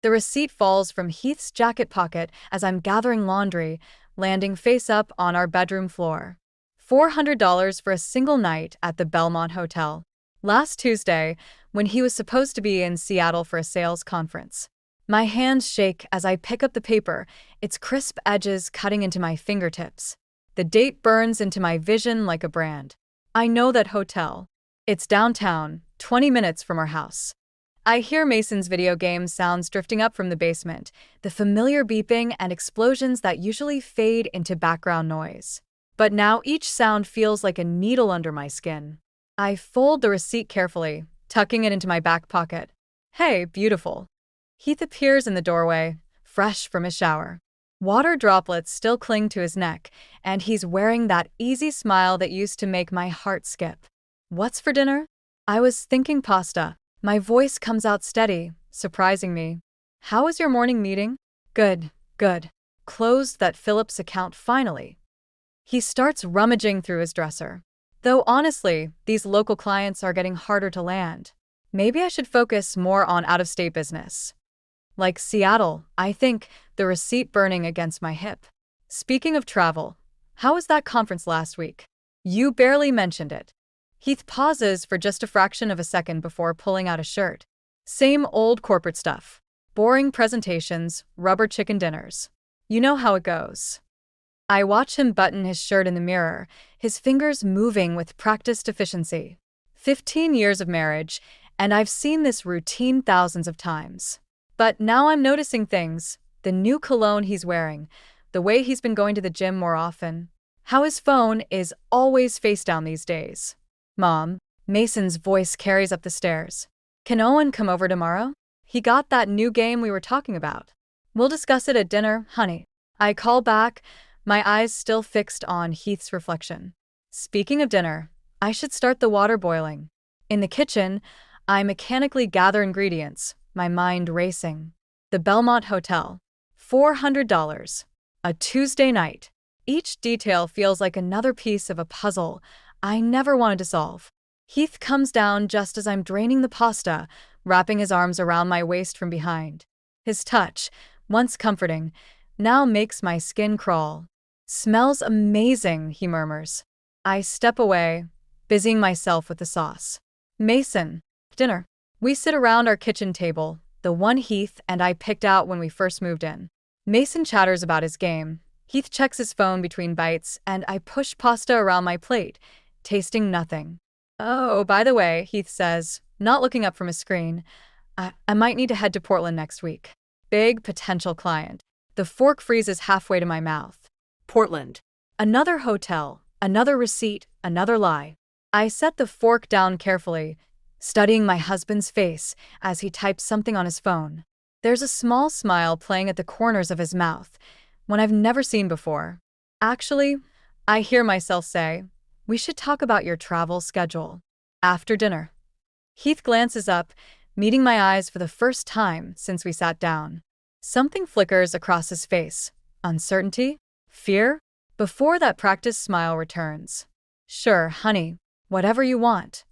The receipt falls from Heath's jacket pocket as I'm gathering laundry, landing face up on our bedroom floor. $400 for a single night at the Belmont Hotel. Last Tuesday, when he was supposed to be in Seattle for a sales conference. My hands shake as I pick up the paper, its crisp edges cutting into my fingertips. The date burns into my vision like a brand. I know that hotel. It's downtown, 20 minutes from our house. I hear Mason's video game sounds drifting up from the basement, the familiar beeping and explosions that usually fade into background noise. But now each sound feels like a needle under my skin. I fold the receipt carefully, tucking it into my back pocket. Hey, beautiful. Heath appears in the doorway, fresh from his shower. Water droplets still cling to his neck, and he's wearing that easy smile that used to make my heart skip. What's for dinner? I was thinking pasta. My voice comes out steady, surprising me. How was your morning meeting? Good, good. Closed that Philip's account finally. He starts rummaging through his dresser. Though honestly, these local clients are getting harder to land. Maybe I should focus more on out-of-state business. Like Seattle, I think, the receipt burning against my hip. Speaking of travel, how was that conference last week? You barely mentioned it. Heath pauses for just a fraction of a second before pulling out a shirt. Same old corporate stuff. Boring presentations, rubber chicken dinners. You know how it goes. I watch him button his shirt in the mirror, his fingers moving with practiced efficiency. 15 years of marriage, and I've seen this routine thousands of times. But now I'm noticing things. The new cologne he's wearing, the way he's been going to the gym more often, how his phone is always face down these days. Mom, Mason's voice carries up the stairs. Can Owen come over tomorrow? He got that new game we were talking about. We'll discuss it at dinner, honey. I call back, my eyes still fixed on Heath's reflection. Speaking of dinner, I should start the water boiling. In the kitchen, I mechanically gather ingredients, my mind racing. The Belmont Hotel. $400. A Tuesday night. Each detail feels like another piece of a puzzle I never wanted to solve. Heath comes down just as I'm draining the pasta, wrapping his arms around my waist from behind. His touch, once comforting, now makes my skin crawl. Smells amazing, he murmurs. I step away, busying myself with the sauce. Mason. Dinner. We sit around our kitchen table, the one Heath and I picked out when we first moved in. Mason chatters about his game. Heath checks his phone between bites, and I push pasta around my plate, tasting nothing. Oh, by the way, Heath says, not looking up from his screen, I might need to head to Portland next week. Big potential client. The fork freezes halfway to my mouth. Portland. Another hotel, another receipt, another lie. I set the fork down carefully, studying my husband's face as he types something on his phone. There's a small smile playing at the corners of his mouth, one I've never seen before. Actually, I hear myself say, we should talk about your travel schedule. After dinner. Heath glances up, meeting my eyes for the first time since we sat down. Something flickers across his face. Uncertainty? Fear? Before that practiced smile returns. Sure, honey, whatever you want.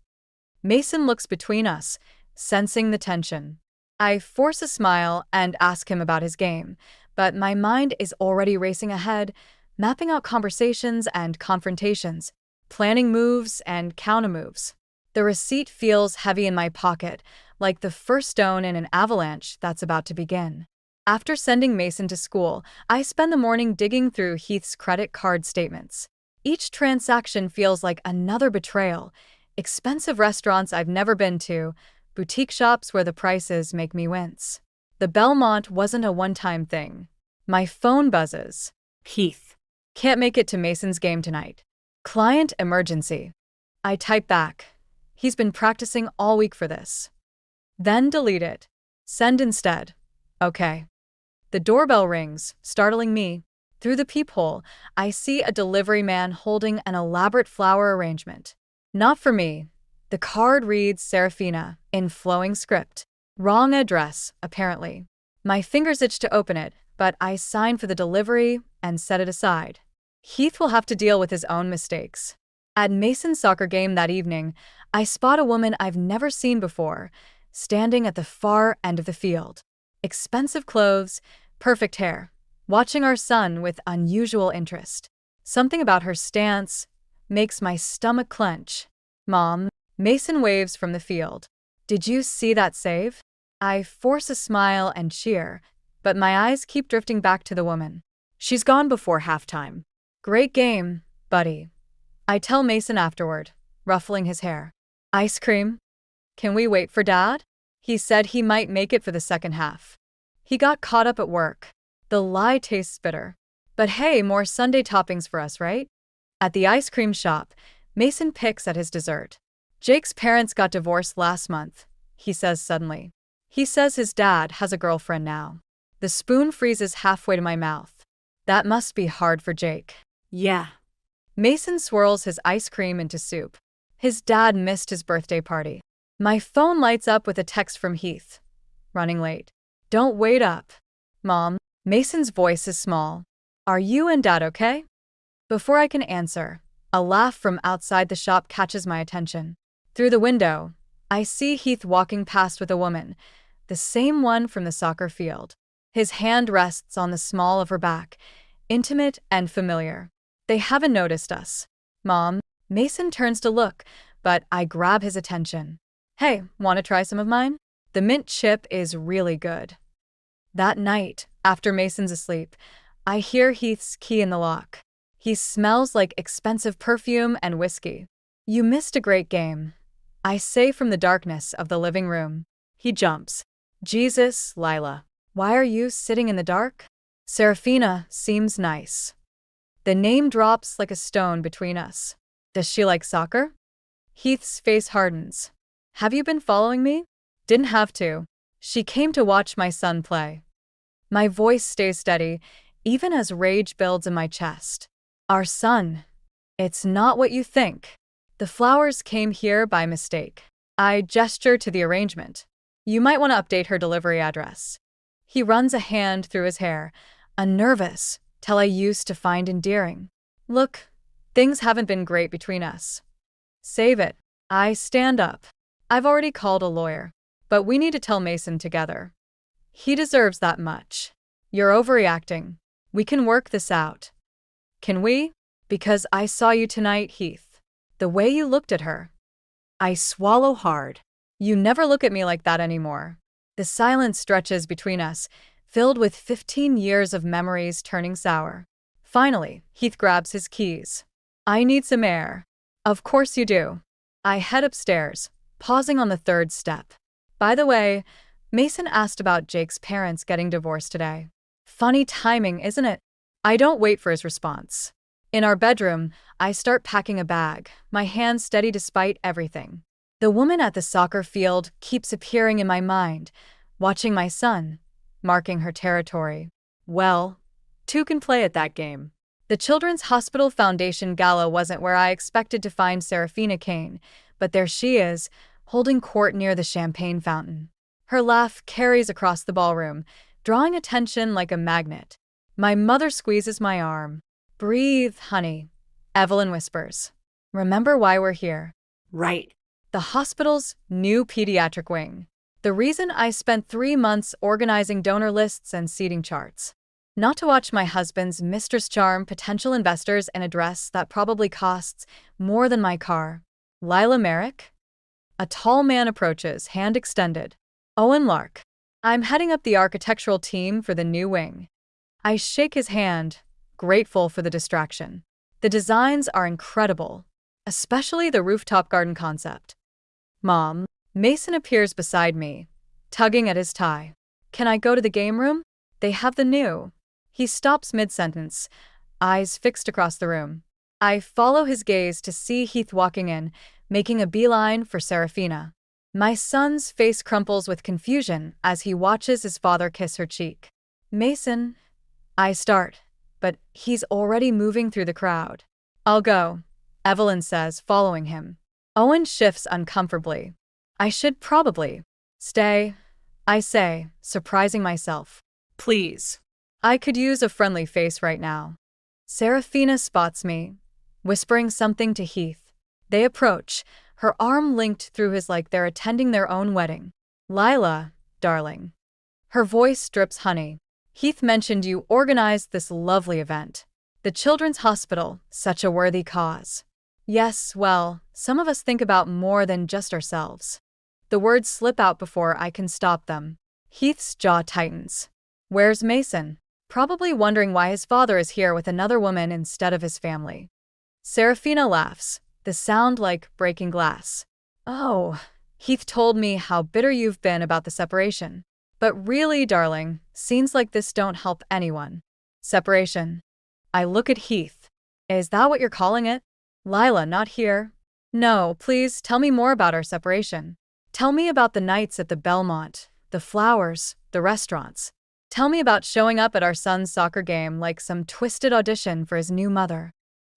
Mason looks between us, sensing the tension. I force a smile and ask him about his game, but my mind is already racing ahead, mapping out conversations and confrontations, planning moves and countermoves. The receipt feels heavy in my pocket, like the first stone in an avalanche that's about to begin. After sending Mason to school, I spend the morning digging through Heath's credit card statements. Each transaction feels like another betrayal. Expensive restaurants I've never been to, boutique shops where the prices make me wince. The Belmont wasn't a one-time thing. My phone buzzes. Heath. Can't make it to Mason's game tonight. Client emergency. I type back. He's been practicing all week for this. Then delete it. Send instead. Okay. The doorbell rings, startling me. Through the peephole, I see a delivery man holding an elaborate flower arrangement. Not for me. The card reads Serafina, in flowing script. Wrong address, apparently. My fingers itch to open it, but I sign for the delivery and set it aside. Heath will have to deal with his own mistakes. At Mason's soccer game that evening, I spot a woman I've never seen before, standing at the far end of the field. expensive clothes, perfect hair, watching our son with unusual interest. Something about her stance makes my stomach clench. Mom, Mason waves from the field. Did you see that save? I force a smile and cheer, but my eyes keep drifting back to the woman. She's gone before halftime. Great game, buddy. I tell Mason afterward, ruffling his hair. Ice cream? Can we wait for Dad? He said he might make it for the second half. He got caught up at work. The lie tastes bitter. But hey, more sundae toppings for us, right? At the ice cream shop, Mason picks at his dessert. Jake's parents got divorced last month, he says suddenly. He says his dad has a girlfriend now. The spoon freezes halfway to my mouth. That must be hard for Jake. Yeah. Mason swirls his ice cream into soup. His dad missed his birthday party. My phone lights up with a text from Heath. Running late. Don't wait up. Mom, Mason's voice is small. Are you and Dad okay? Before I can answer, a laugh from outside the shop catches my attention. Through the window, I see Heath walking past with a woman, the same one from the soccer field. His hand rests on the small of her back, intimate and familiar. They haven't noticed us. Mom, Mason turns to look, but I grab his attention. Hey, want to try some of mine? The mint chip is really good. That night, after Mason's asleep, I hear Heath's key in the lock. He smells like expensive perfume and whiskey. You missed a great game, I say from the darkness of the living room. He jumps. Jesus, Lila, why are you sitting in the dark? Serafina seems nice. The name drops like a stone between us. Does she like soccer? Heath's face hardens. Have you been following me? Didn't have to. She came to watch my son play. My voice stays steady, even as rage builds in my chest. Our son. It's not what you think. The flowers came here by mistake. I gesture to the arrangement. You might want to update her delivery address. He runs a hand through his hair, unnervous, till I used to find endearing. Look, things haven't been great between us. Save it. I stand up. I've already called a lawyer, but we need to tell Mason together. He deserves that much. You're overreacting. We can work this out. Can we? Because I saw you tonight, Heath. The way you looked at her. I swallow hard. You never look at me like that anymore. The silence stretches between us, filled with 15 years of memories turning sour. Finally, Heath grabs his keys. I need some air. Of course you do. I head upstairs, pausing on the third step. By the way, Mason asked about Jake's parents getting divorced today. Funny timing, isn't it? I don't wait for his response. In our bedroom, I start packing a bag, my hands steady despite everything. The woman at the soccer field keeps appearing in my mind, watching my son, marking her territory. Well, two can play at that game. The Children's Hospital Foundation Gala wasn't where I expected to find Serafina Kane, but there she is, holding court near the champagne fountain. Her laugh carries across the ballroom, drawing attention like a magnet. My mother squeezes my arm. Breathe, honey, Evelyn whispers. Remember why we're here. Right. The hospital's new pediatric wing. The reason I spent 3 months organizing donor lists and seating charts. Not to watch my husband's mistress charm potential investors in a dress that probably costs more than my car. Lila Merrick? A tall man approaches, hand extended. Owen Lark. I'm heading up the architectural team for the new wing. I shake his hand, grateful for the distraction. The designs are incredible, especially the rooftop garden concept. Mom, Mason appears beside me, tugging at his tie. Can I go to the game room? They have the new. He stops mid-sentence, eyes fixed across the room. I follow his gaze to see Heath walking in, making a beeline for Serafina. My son's face crumples with confusion as he watches his father kiss her cheek. Mason, I start, but he's already moving through the crowd. I'll go, Evelyn says, following him. Owen shifts uncomfortably. I should probably stay, I say, surprising myself. Please. I could use a friendly face right now. Serafina spots me, whispering something to Heath. They approach, her arm linked through his like they're attending their own wedding. Lila, darling. Her voice drips honey. Heath mentioned you organized this lovely event. The Children's Hospital, such a worthy cause. Yes, well, some of us think about more than just ourselves. The words slip out before I can stop them. Heath's jaw tightens. Where's Mason? Probably wondering why his father is here with another woman instead of his family. Serafina laughs, the sound like breaking glass. Oh, Heath told me how bitter you've been about the separation. But really, darling, scenes like this don't help anyone. Separation. I look at Heath. Is that what you're calling it? Lila, not here. No, please tell me more about our separation. Tell me about the nights at the Belmont, the flowers, the restaurants. Tell me about showing up at our son's soccer game like some twisted audition for his new mother.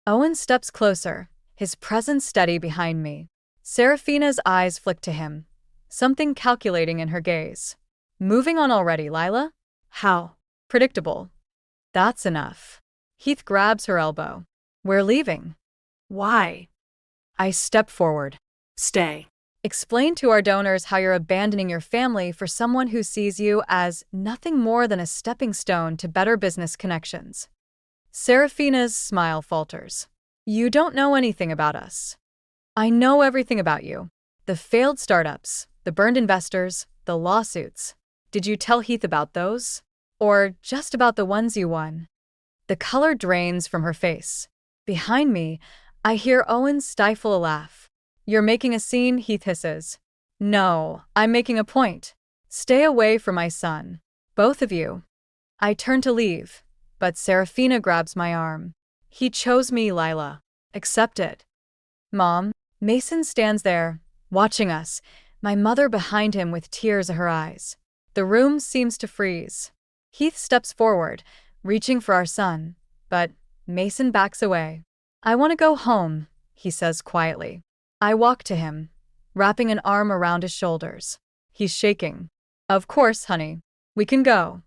Owen steps closer, his presence steady behind me. Serafina's eyes flick to him, something calculating in her gaze. Moving on already, Lila? How? Predictable. That's enough. Heath grabs her elbow. We're leaving. Why? I step forward. Stay. Explain to our donors how you're abandoning your family for someone who sees you as nothing more than a stepping stone to better business connections. Serafina's smile falters. You don't know anything about us. I know everything about you. The failed startups, the burned investors, the lawsuits. Did you tell Heath about those? Or just about the ones you won? The color drains from her face. Behind me, I hear Owen stifle a laugh. You're making a scene, Heath hisses. No, I'm making a point. Stay away from my son. Both of you. I turn to leave, but Serafina grabs my arm. He chose me, Lila. Accept it. Mom, Mason stands there, watching us, my mother behind him with tears in her eyes. The room seems to freeze. Heath steps forward, reaching for our son, but Mason backs away. I want to go home, he says quietly. I walk to him, wrapping an arm around his shoulders. He's shaking. Of course, honey. We can go.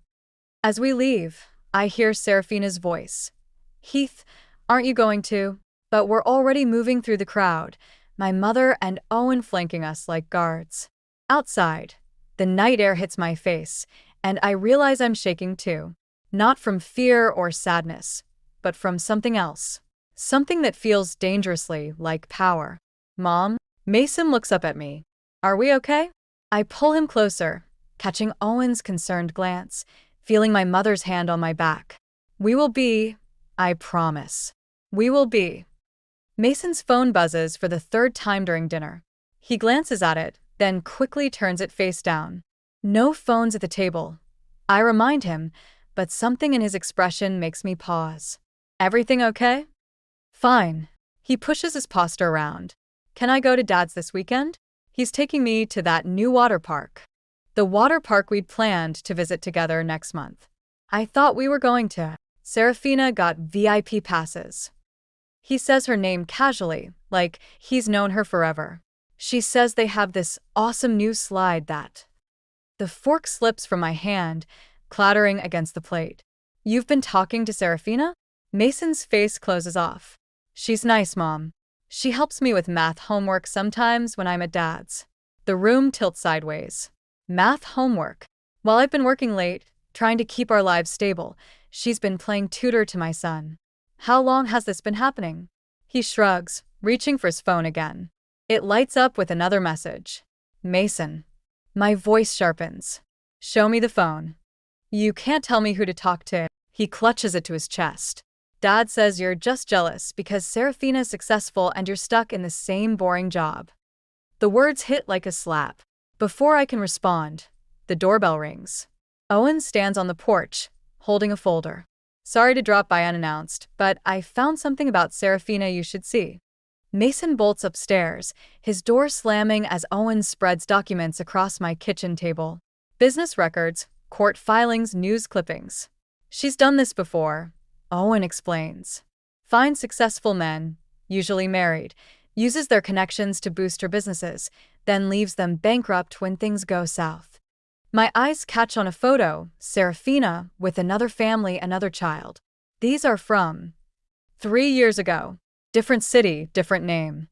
As we leave, I hear Serafina's voice. Heath, aren't you going to? But we're already moving through the crowd, my mother and Owen flanking us like guards. Outside, the night air hits my face, and I realize I'm shaking too. Not from fear or sadness, but from something else. Something that feels dangerously like power. Mom, Mason looks up at me. Are we okay? I pull him closer, catching Owen's concerned glance, feeling my mother's hand on my back. We will be, I promise. We will be. Mason's phone buzzes for the third time during dinner. He glances at it, then quickly turns it face down. No phones at the table. I remind him, but something in his expression makes me pause. Everything okay? Fine. He pushes his posture around. Can I go to Dad's this weekend? He's taking me to that new water park. The water park we'd planned to visit together next month. I thought we were going to. Serafina got VIP passes. He says her name casually, like he's known her forever. She says they have this awesome new slide that... The fork slips from my hand, clattering against the plate. You've been talking to Serafina? Mason's face closes off. She's nice, Mom. She helps me with math homework sometimes when I'm at Dad's. The room tilts sideways. Math homework. While I've been working late, trying to keep our lives stable, she's been playing tutor to my son. How long has this been happening? He shrugs, reaching for his phone again. It lights up with another message. Mason. My voice sharpens. Show me the phone. You can't tell me who to talk to. He clutches it to his chest. Dad says you're just jealous because Serafina's successful and you're stuck in the same boring job. The words hit like a slap. Before I can respond, the doorbell rings. Owen stands on the porch, holding a folder. Sorry to drop by unannounced, but I found something about Serafina you should see. Mason bolts upstairs, his door slamming as Owen spreads documents across my kitchen table. Business records, court filings, news clippings. She's done this before, Owen explains. Finds successful men, usually married, uses their connections to boost her businesses, then leaves them bankrupt when things go south. My eyes catch on a photo, Serafina, with another family, another child. These are from 3 years ago. Different city, different name.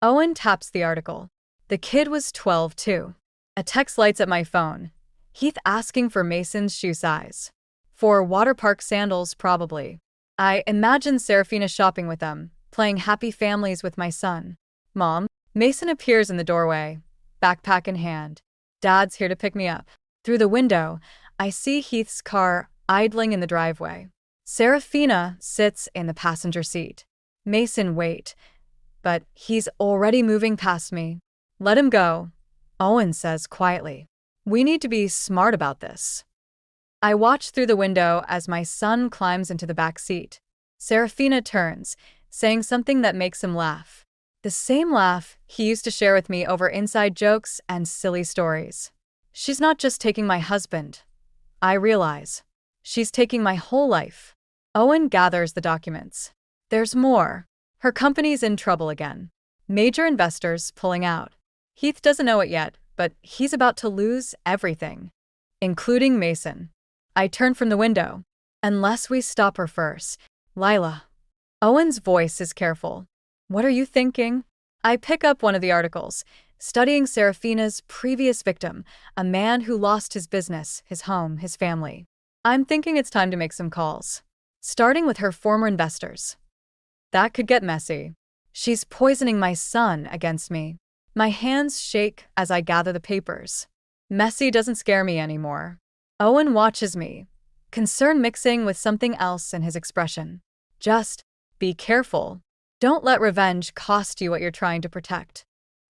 Owen taps the article. The kid was 12 too. A text lights at my phone. Heath asking for Mason's shoe size. For water park sandals, probably. I imagine Serafina shopping with them, playing happy families with my son. Mom, Mason appears in the doorway, backpack in hand. Dad's here to pick me up. Through the window, I see Heath's car idling in the driveway. Serafina sits in the passenger seat. Mason wait, but he's already moving past me. Let him go, Owen says quietly. We need to be smart about this. I watch through the window as my son climbs into the back seat. Serafina turns, saying something that makes him laugh. The same laugh he used to share with me over inside jokes and silly stories. She's not just taking my husband, I realize. She's taking my whole life. Owen gathers the documents. There's more. Her company's in trouble again. Major investors pulling out. Heath doesn't know it yet, but he's about to lose everything, including Mason. I turn from the window. Unless we stop her first. Lila. Owen's voice is careful. What are you thinking? I pick up one of the articles, studying Serafina's previous victim, a man who lost his business, his home, his family. I'm thinking it's time to make some calls. Starting with her former investors. That could get messy. She's poisoning my son against me. My hands shake as I gather the papers. Messy doesn't scare me anymore. Owen watches me, concern mixing with something else in his expression. Just be careful. Don't let revenge cost you what you're trying to protect.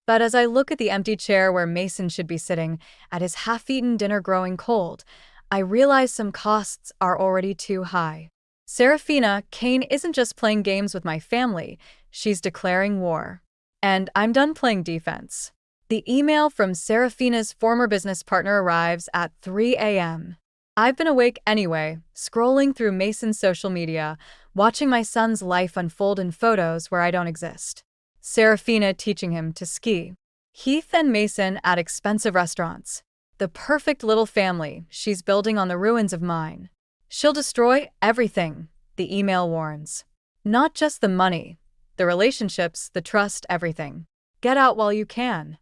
But as I look at the empty chair where Mason should be sitting, at his half-eaten dinner growing cold, I realize some costs are already too high. Serafina Kane isn't just playing games with my family, she's declaring war. And I'm done playing defense. The email from Serafina's former business partner arrives at 3 a.m. I've been awake anyway, scrolling through Mason's social media, watching my son's life unfold in photos where I don't exist. Serafina teaching him to ski. Heath and Mason at expensive restaurants. The perfect little family she's building on the ruins of mine. She'll destroy everything, the email warns. Not just the money, the relationships, the trust, everything. Get out while you can.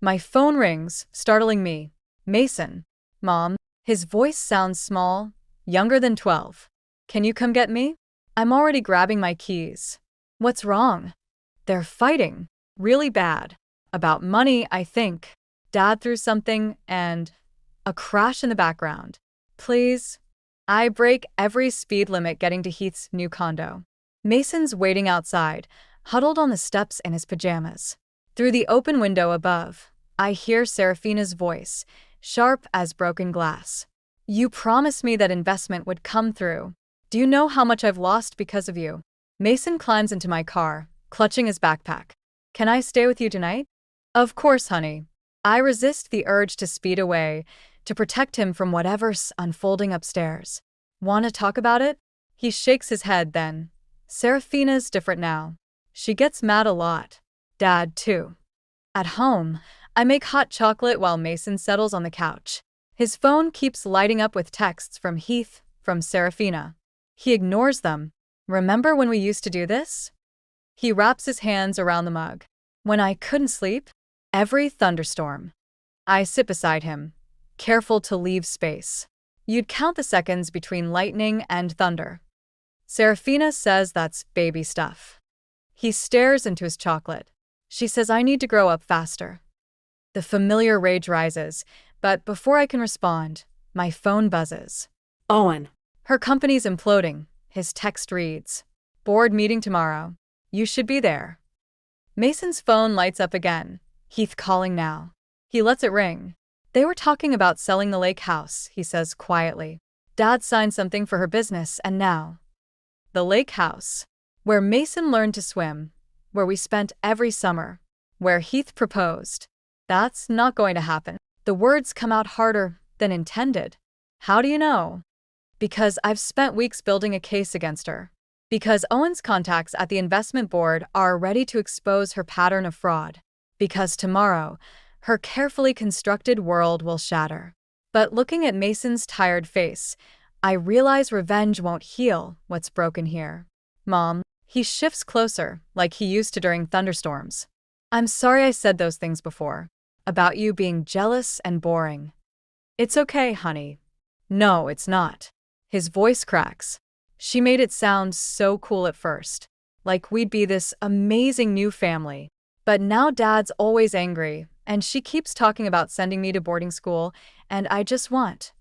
My phone rings, startling me. Mason. Mom. His voice sounds small, younger than 12. Can you come get me? I'm already grabbing my keys. What's wrong? They're fighting. Really bad. About money, I think. Dad threw something and a crash in the background. Please. I break every speed limit getting to Heath's new condo. Mason's waiting outside, huddled on the steps in his pajamas. Through the open window above, I hear Serafina's voice, sharp as broken glass. You promised me that investment would come through. Do you know how much I've lost because of you? Mason climbs into my car, clutching his backpack. Can I stay with you tonight? Of course, honey. I resist the urge to speed away, to protect him from whatever's unfolding upstairs. Want to talk about it? He shakes his head then. Serafina's different now. She gets mad a lot. Dad, too. At home, I make hot chocolate while Mason settles on the couch. His phone keeps lighting up with texts from Heath, from Serafina. He ignores them. Remember when we used to do this? He wraps his hands around the mug. When I couldn't sleep? Every thunderstorm. I sit beside him, careful to leave space. You'd count the seconds between lightning and thunder. Serafina says that's baby stuff. He stares into his chocolate. She says I need to grow up faster. The familiar rage rises, but before I can respond, my phone buzzes. Owen. Her company's imploding, his text reads. Board meeting tomorrow. You should be there. Mason's phone lights up again. Heath calling now. He lets it ring. They were talking about selling the lake house, he says quietly. Dad signed something for her business and now. The lake house. Where Mason learned to swim. Where we spent every summer. Where Heath proposed. That's not going to happen. The words come out harder than intended. How do you know? Because I've spent weeks building a case against her. Because Owen's contacts at the investment board are ready to expose her pattern of fraud. Because tomorrow, her carefully constructed world will shatter. But looking at Mason's tired face, I realize revenge won't heal what's broken here. Mom, he shifts closer, like he used to during thunderstorms. I'm sorry I said those things before. About you being jealous and boring. It's okay, honey. No, it's not. His voice cracks. She made it sound so cool at first, like we'd be this amazing new family. But now Dad's always angry, and she keeps talking about sending me to boarding school, and I just want.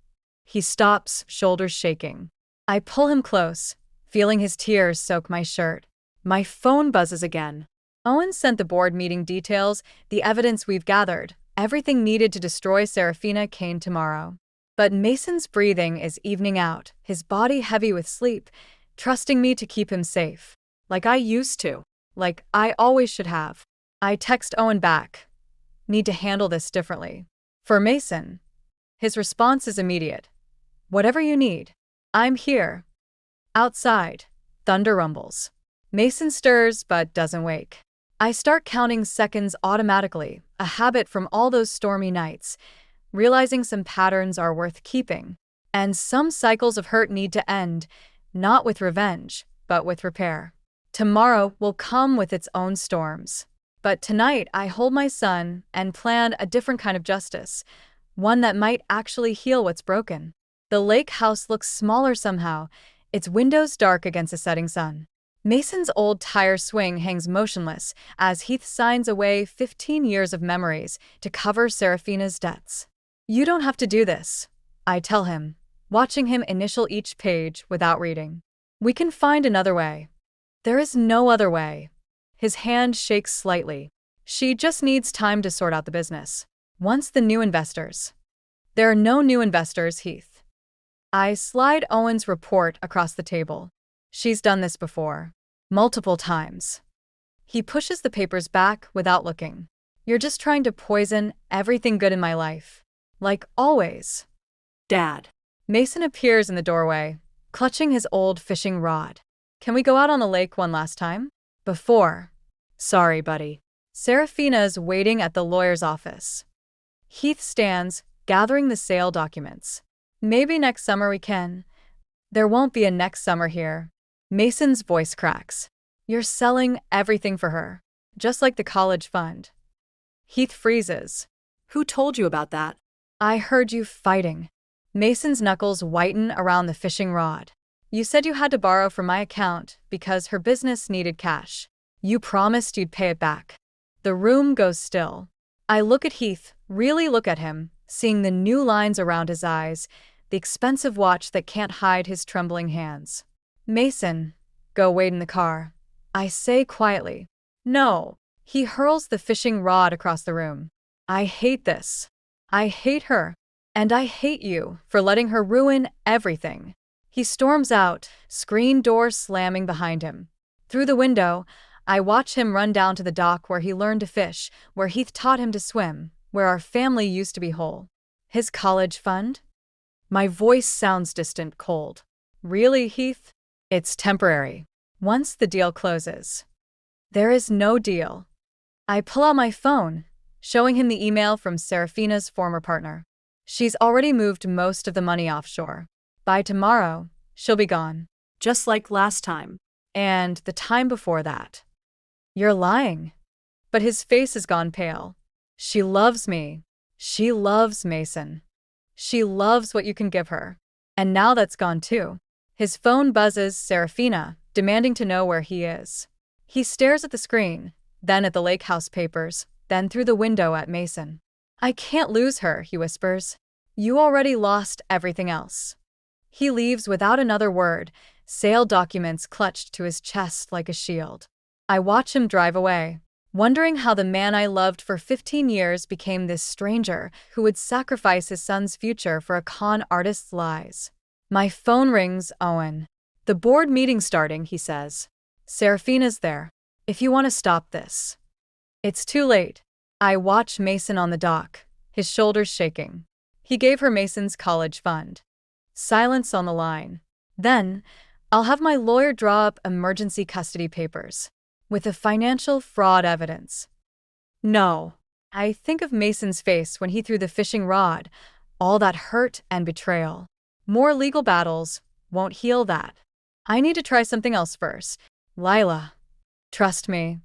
He stops, shoulders shaking. I pull him close, feeling his tears soak my shirt. My phone buzzes again. Owen sent the board meeting details, the evidence we've gathered, everything needed to destroy Serafina Kane tomorrow. But Mason's breathing is evening out, his body heavy with sleep, trusting me to keep him safe. Like I used to. Like I always should have. I text Owen back. Need to handle this differently. For Mason. His response is immediate. Whatever you need. I'm here. Outside. Thunder rumbles. Mason stirs but doesn't wake. I start counting seconds automatically, a habit from all those stormy nights, realizing some patterns are worth keeping. And some cycles of hurt need to end, not with revenge, but with repair. Tomorrow will come with its own storms. But tonight I hold my son and plan a different kind of justice, one that might actually heal what's broken. The lake house looks smaller somehow, its windows dark against the setting sun. Mason's old tire swing hangs motionless as Heath signs away 15 years of memories to cover Serafina's debts. You don't have to do this, I tell him, watching him initial each page without reading. We can find another way. There is no other way. His hand shakes slightly. She just needs time to sort out the business. Once the new investors. There are no new investors, Heath. I slide Owen's report across the table. She's done this before. Multiple times. He pushes the papers back without looking. You're just trying to poison everything good in my life. Like always. Dad. Mason appears in the doorway, clutching his old fishing rod. Can we go out on the lake one last time? Before. Sorry, buddy. Serafina's waiting at the lawyer's office. Heath stands, gathering the sale documents. Maybe next summer we can. There won't be a next summer here. Mason's voice cracks. You're selling everything for her, just like the college fund. Heath freezes. Who told you about that? I heard you fighting. Mason's knuckles whiten around the fishing rod. You said you had to borrow from my account because her business needed cash. You promised you'd pay it back. The room goes still. I look at Heath, really look at him, seeing the new lines around his eyes, the expensive watch that can't hide his trembling hands. Mason, go wait in the car. I say quietly. No. He hurls the fishing rod across the room. I hate this. I hate her. And I hate you for letting her ruin everything. He storms out, screen door slamming behind him. Through the window, I watch him run down to the dock where he learned to fish, where Heath taught him to swim, where our family used to be whole. His college fund? My voice sounds distant, cold. Really, Heath? It's temporary. Once the deal closes. There is no deal. I pull out my phone, showing him the email from Serafina's former partner. She's already moved most of the money offshore. By tomorrow, she'll be gone. Just like last time. And the time before that. You're lying. But his face has gone pale. She loves me. She loves Mason. She loves what you can give her. And now that's gone too. His phone buzzes Serafina, demanding to know where he is. He stares at the screen, then at the lake house papers, then through the window at Mason. I can't lose her, he whispers. You already lost everything else. He leaves without another word, sale documents clutched to his chest like a shield. I watch him drive away, wondering how the man I loved for 15 years became this stranger who would sacrifice his son's future for a con artist's lies. My phone rings, Owen. The board meeting's starting, he says. Serafina's there. If you want to stop this. It's too late. I watch Mason on the dock, his shoulders shaking. He gave her Mason's college fund. Silence on the line. Then, I'll have my lawyer draw up emergency custody papers. With the financial fraud evidence. No. I think of Mason's face when he threw the fishing rod, all that hurt and betrayal. More legal battles won't heal that. I need to try something else first. Lila. Trust me.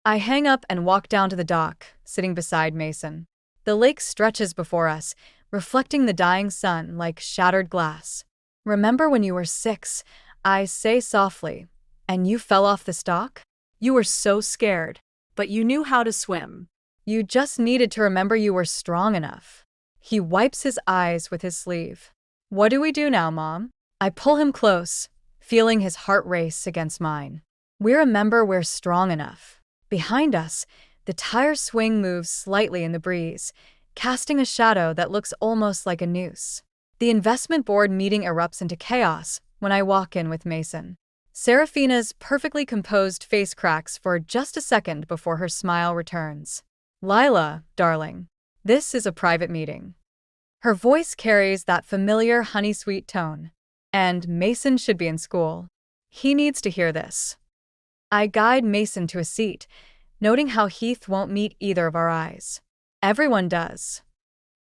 I hang up and walk down to the dock, sitting beside Mason. The lake stretches before us, reflecting the dying sun like shattered glass. Remember when you were 6, I say softly, and you fell off the stalk? You were so scared, But you knew how to swim. you just needed to remember you were strong enough. He wipes his eyes with his sleeve. What do we do now, Mom? I pull him close, feeling his heart race against mine. We remember we're strong enough. Behind us, the tire swing moves slightly in the breeze, casting a shadow that looks almost like a noose. The investment board meeting erupts into chaos when I walk in with Mason. Serafina's perfectly composed face cracks for just a second before her smile returns. Lila, darling, this is a private meeting. Her voice carries that familiar honey-sweet tone. And Mason should be in school. He needs to hear this. I guide Mason to a seat, noting how Heath won't meet either of our eyes. Everyone does.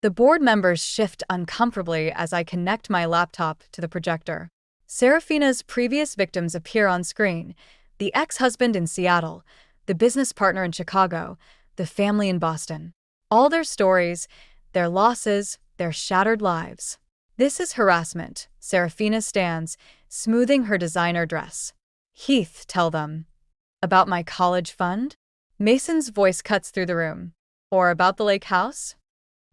The board members shift uncomfortably as I connect my laptop to the projector. Serafina's previous victims appear on screen: the ex-husband in Seattle, the business partner in Chicago, the family in Boston. All their stories, their losses, their shattered lives. This is harassment. Serafina stands, smoothing her designer dress. Heath, tell them. About my college fund? Mason's voice cuts through the room. Or about the lake house?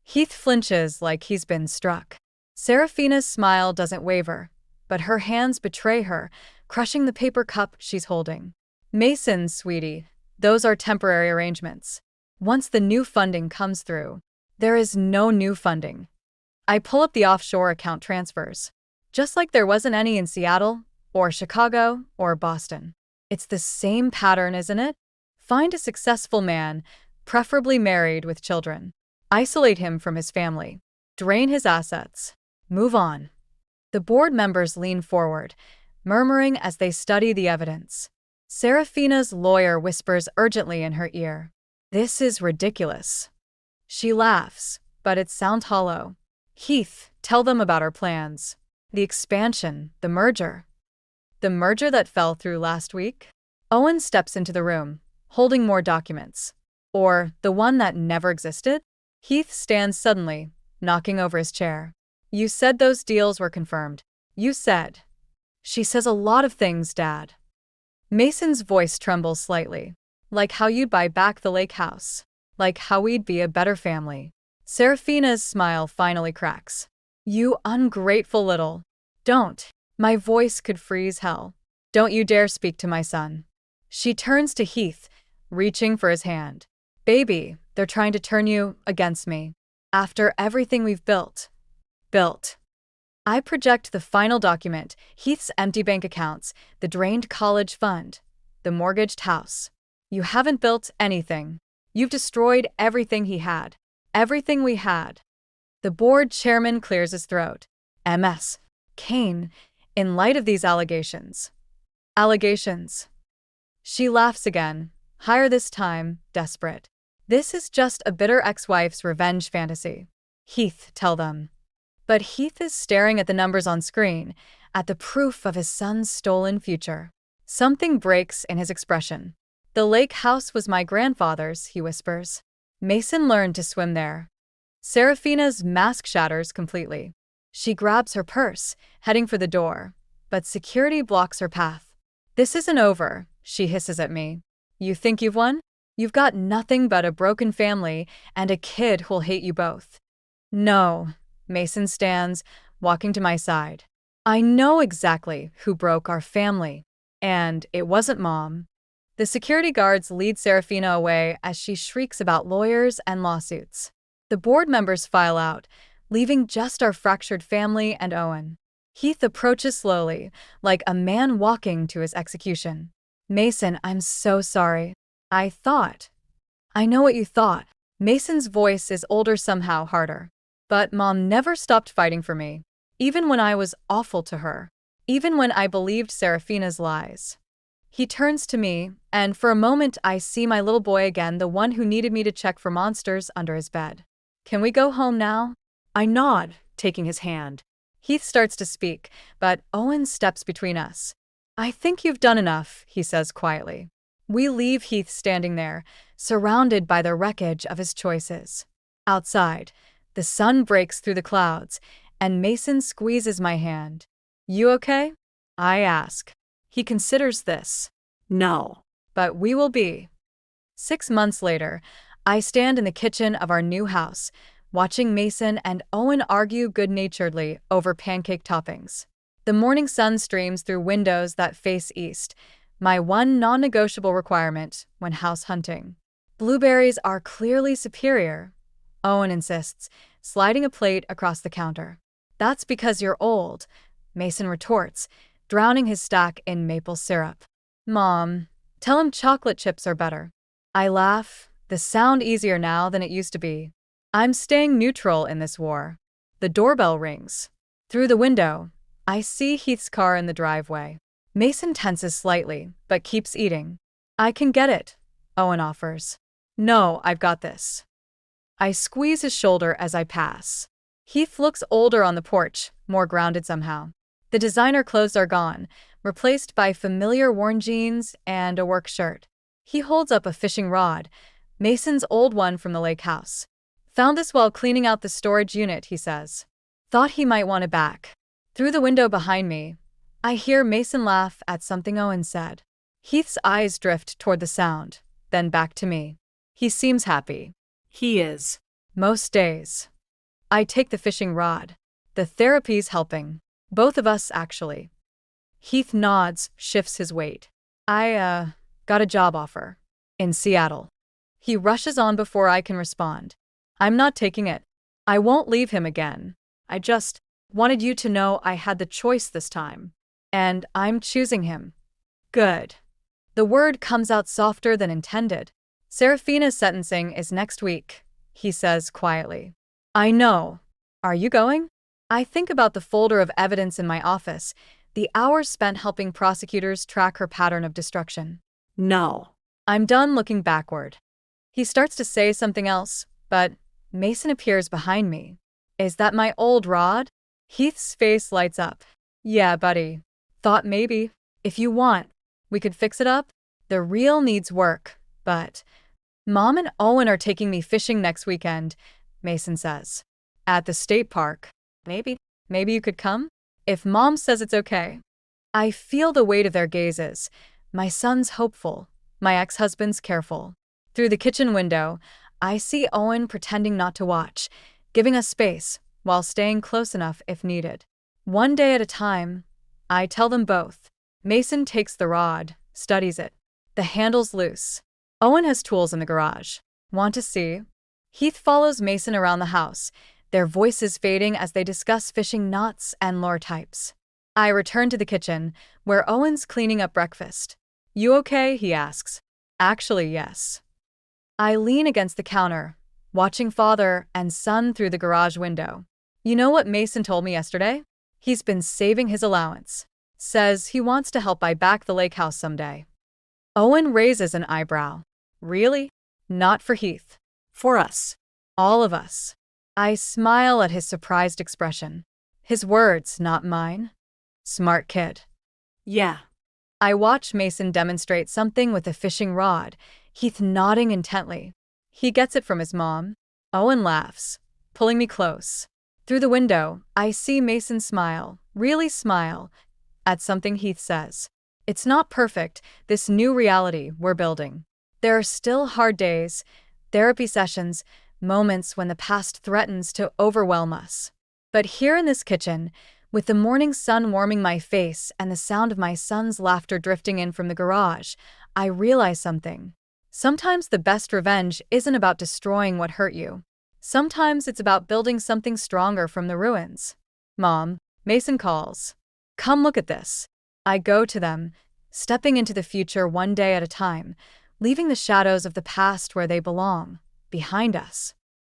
Heath flinches like he's been struck. Serafina's smile doesn't waver, but her hands betray her, crushing the paper cup she's holding. Mason, sweetie, those are temporary arrangements. Once the new funding comes through, there is no new funding. I pull up the offshore account transfers. Just like there wasn't any in Seattle, or Chicago, or Boston. It's the same pattern, isn't it? Find a successful man, preferably married with children. Isolate him from his family. Drain his assets. Move on. The board members lean forward, murmuring as they study the evidence. Serafina's lawyer whispers urgently in her ear. This is ridiculous. She laughs, but it sounds hollow. Heath, tell them about our plans. The expansion, the merger. The merger that fell through last week? Owen steps into the room, holding more documents. Or the one that never existed? Heath stands suddenly, knocking over his chair. You said those deals were confirmed. You said. She says a lot of things, Dad. Mason's voice trembles slightly. Like how you'd buy back the lake house. Like how we'd be a better family. Serafina's smile finally cracks. You ungrateful little. Don't. My voice could freeze hell. Don't you dare speak to my son. She turns to Heath, reaching for his hand. Baby, they're trying to turn you against me. After everything we've built. I project the final document: Heath's empty bank accounts, the drained college fund, the mortgaged house. You haven't built anything. You've destroyed everything he had. Everything we had. The board chairman clears his throat. MS. Kane, in light of these allegations. Allegations. She laughs again, higher this time, desperate. This is just a bitter ex-wife's revenge fantasy. Heath, tell them. But Heath is staring at the numbers on screen, at the proof of his son's stolen future. Something breaks in his expression. The lake house was my grandfather's, he whispers. Mason learned to swim there. Serafina's mask shatters completely. She grabs her purse, heading for the door, but security blocks her path. This isn't over, she hisses at me. You think you've won? You've got nothing but a broken family and a kid who'll hate you both. No, Mason stands, walking to my side. I know exactly who broke our family, and it wasn't Mom. The security guards lead Serafina away as she shrieks about lawyers and lawsuits. The board members file out, leaving just our fractured family and Owen. Heath approaches slowly, like a man walking to his execution. Mason, I'm so sorry. I know what you thought. Mason's voice is older, somehow harder. But Mom never stopped fighting for me. Even when I was awful to her. Even when I believed Serafina's lies. He turns to me, and for a moment I see my little boy again, the one who needed me to check for monsters under his bed. Can we go home now? I nod, taking his hand. Heath starts to speak, but Owen steps between us. I think you've done enough, he says quietly. We leave Heath standing there, surrounded by the wreckage of his choices. Outside, The sun breaks through the clouds, and Mason squeezes my hand. You okay? I ask. He considers this. No. But we will be. 6 months later, I stand in the kitchen of our new house, watching Mason and Owen argue good-naturedly over pancake toppings. The morning sun streams through windows that face east, my one non-negotiable requirement when house hunting. Blueberries are clearly superior, Owen insists, sliding a plate across the counter. That's because you're old, Mason retorts, drowning his stack in maple syrup. Mom, tell him chocolate chips are better. I laugh, the sound easier now than it used to be. I'm staying neutral in this war. The doorbell rings. Through the window, I see Heath's car in the driveway. Mason tenses slightly, but keeps eating. I can get it, Owen offers. No, I've got this. I squeeze his shoulder as I pass. Heath looks older on the porch, more grounded somehow. The designer clothes are gone, replaced by familiar worn jeans and a work shirt. He holds up a fishing rod, Mason's old one from the lake house. Found this while cleaning out the storage unit, he says. Thought he might want it back. Through the window behind me, I hear Mason laugh at something Owen said. Heath's eyes drift toward the sound, then back to me. He seems happy. He is. Most days. I take the fishing rod. The therapy's helping. Both of us, actually. Heath nods, shifts his weight. I got a job offer. In Seattle. He rushes on before I can respond. I'm not taking it. I won't leave him again. I just wanted you to know I had the choice this time. And I'm choosing him. Good. The word comes out softer than intended. Serafina's sentencing is next week, he says quietly. I know. Are you going? I think about the folder of evidence in my office, the hours spent helping prosecutors track her pattern of destruction. No. I'm done looking backward. He starts to say something else, but Mason appears behind me. Is that my old rod? Heath's face lights up. Yeah, buddy. Thought maybe, if you want, we could fix it up. The reel needs work, but Mom and Owen are taking me fishing next weekend, Mason says. At the state park. Maybe you could come? If Mom says it's okay. I feel the weight of their gazes. My son's hopeful, my ex-husband's careful. Through the kitchen window, I see Owen pretending not to watch, giving us space, while staying close enough if needed. One day at a time, I tell them both. Mason takes the rod, studies it. The handle's loose. Owen has tools in the garage. Want to see? Heath follows Mason around the house, their voices fading as they discuss fishing knots and lure types. I return to the kitchen, where Owen's cleaning up breakfast. You okay? He asks. Actually, yes. I lean against the counter, watching father and son through the garage window. You know what Mason told me yesterday? He's been saving his allowance. Says he wants to help buy back the lake house someday. Owen raises an eyebrow. Really? Not for Heath. For us. All of us. I smile at his surprised expression. His words, not mine. Smart kid. Yeah. I watch Mason demonstrate something with a fishing rod, Heath nodding intently. He gets it from his mom. Owen laughs, pulling me close. Through the window, I see Mason smile, really smile, at something Heath says. It's not perfect, this new reality we're building. There are still hard days, therapy sessions, moments when the past threatens to overwhelm us. But here in this kitchen, with the morning sun warming my face and the sound of my son's laughter drifting in from the garage, I realize something. Sometimes the best revenge isn't about destroying what hurt you. Sometimes it's about building something stronger from the ruins. Mom, Mason calls. Come look at this. I go to them, stepping into the future one day at a time, leaving the shadows of the past where they belong, behind us.